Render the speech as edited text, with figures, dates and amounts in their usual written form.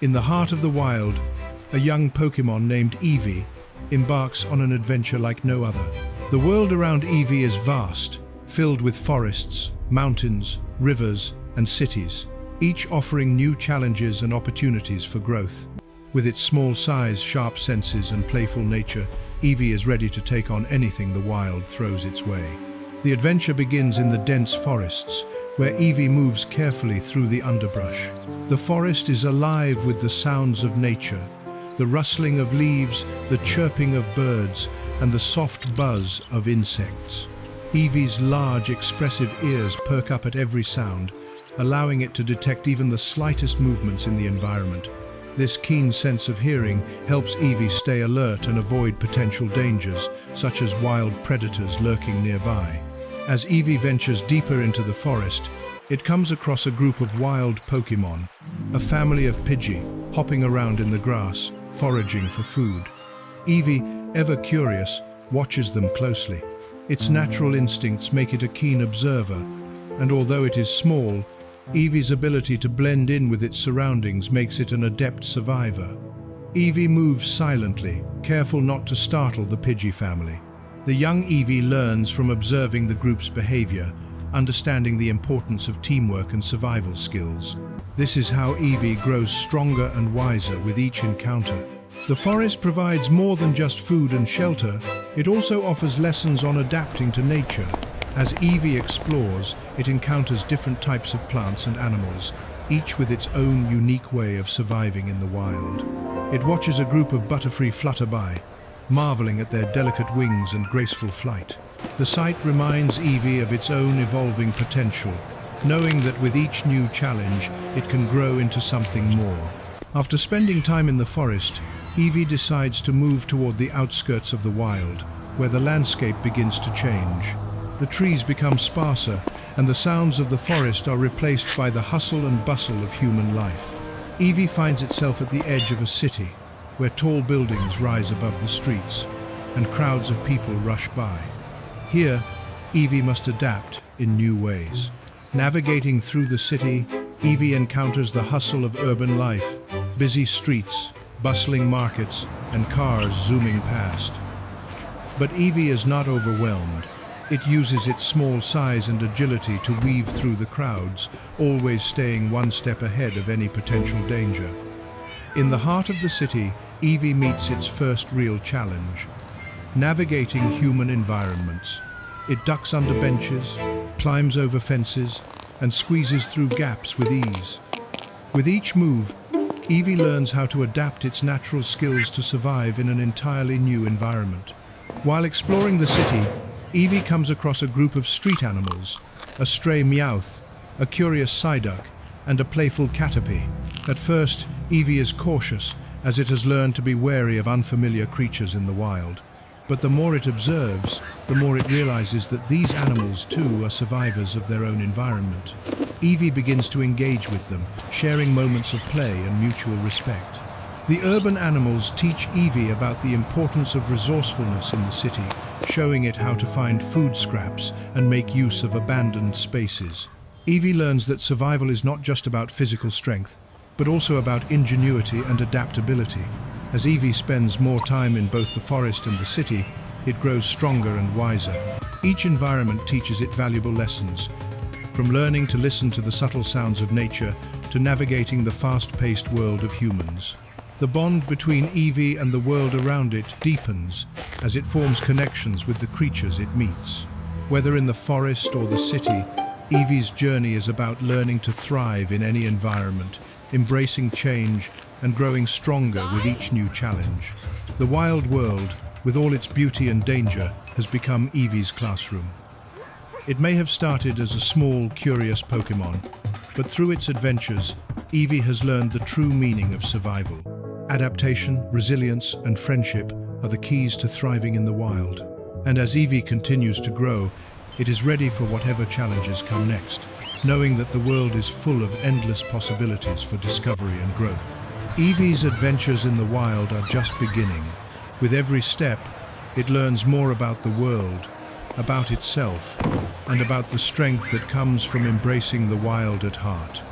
In the heart of the wild, a young Pokémon named Eevee embarks on an adventure like no other. The world around Eevee is vast, filled with forests, mountains, rivers, and cities, each offering new challenges and opportunities for growth. With its small size, sharp senses, and playful nature, Eevee is ready to take on anything the wild throws its way. The adventure begins in the dense forests, where Eevee moves carefully through the underbrush. The forest is alive with the sounds of nature, the rustling of leaves, the chirping of birds, and the soft buzz of insects. Eevee's large, expressive ears perk up at every sound, allowing it to detect even the slightest movements in the environment. This keen sense of hearing helps Eevee stay alert and avoid potential dangers, such as wild predators lurking nearby. As Eevee ventures deeper into the forest, it comes across a group of wild Pokémon, a family of Pidgey, hopping around in the grass, foraging for food. Eevee, ever curious, watches them closely. Its natural instincts make it a keen observer, and although it is small, Eevee's ability to blend in with its surroundings makes it an adept survivor. Eevee moves silently, careful not to startle the Pidgey family. The young Eevee learns from observing the group's behavior, understanding the importance of teamwork and survival skills. This is how Eevee grows stronger and wiser with each encounter. The forest provides more than just food and shelter, it also offers lessons on adapting to nature. As Eevee explores, it encounters different types of plants and animals, each with its own unique way of surviving in the wild. It watches a group of butterflies flutter by, marveling at their delicate wings and graceful flight. The sight reminds Eevee of its own evolving potential, knowing that with each new challenge, it can grow into something more. After spending time in the forest, Eevee decides to move toward the outskirts of the wild, where the landscape begins to change. The trees become sparser, and the sounds of the forest are replaced by the hustle and bustle of human life. Eevee finds itself at the edge of a city, where tall buildings rise above the streets, and crowds of people rush by. Here, Eevee must adapt in new ways. Navigating through the city, Eevee encounters the hustle of urban life, busy streets, bustling markets, and cars zooming past. But Eevee is not overwhelmed. It uses its small size and agility to weave through the crowds, always staying one step ahead of any potential danger. In the heart of the city, Eevee meets its first real challenge: navigating human environments. It ducks under benches, climbs over fences, and squeezes through gaps with ease. With each move, Eevee learns how to adapt its natural skills to survive in an entirely new environment. While exploring the city, Eevee comes across a group of street animals, a stray Meowth, a curious Psyduck, and a playful Caterpie. At first, Eevee is cautious, as it has learned to be wary of unfamiliar creatures in the wild. But the more it observes, the more it realizes that these animals too are survivors of their own environment. Eevee begins to engage with them, sharing moments of play and mutual respect. The urban animals teach Eevee about the importance of resourcefulness in the city, showing it how to find food scraps and make use of abandoned spaces. Eevee learns that survival is not just about physical strength, but also about ingenuity and adaptability. As Eevee spends more time in both the forest and the city, it grows stronger and wiser. Each environment teaches it valuable lessons, from learning to listen to the subtle sounds of nature to navigating the fast-paced world of humans. The bond between Eevee and the world around it deepens as it forms connections with the creatures it meets. Whether in the forest or the city, Eevee's journey is about learning to thrive in any environment, embracing change, and growing stronger with each new challenge. The wild world, with all its beauty and danger, has become Eevee's classroom. It may have started as a small, curious Pokémon, but through its adventures, Eevee has learned the true meaning of survival. Adaptation, resilience, and friendship are the keys to thriving in the wild. And as Eevee continues to grow, it is ready for whatever challenges come next, knowing that the world is full of endless possibilities for discovery and growth. Eevee's adventures in the wild are just beginning. With every step, it learns more about the world, about itself, and about the strength that comes from embracing the wild at heart.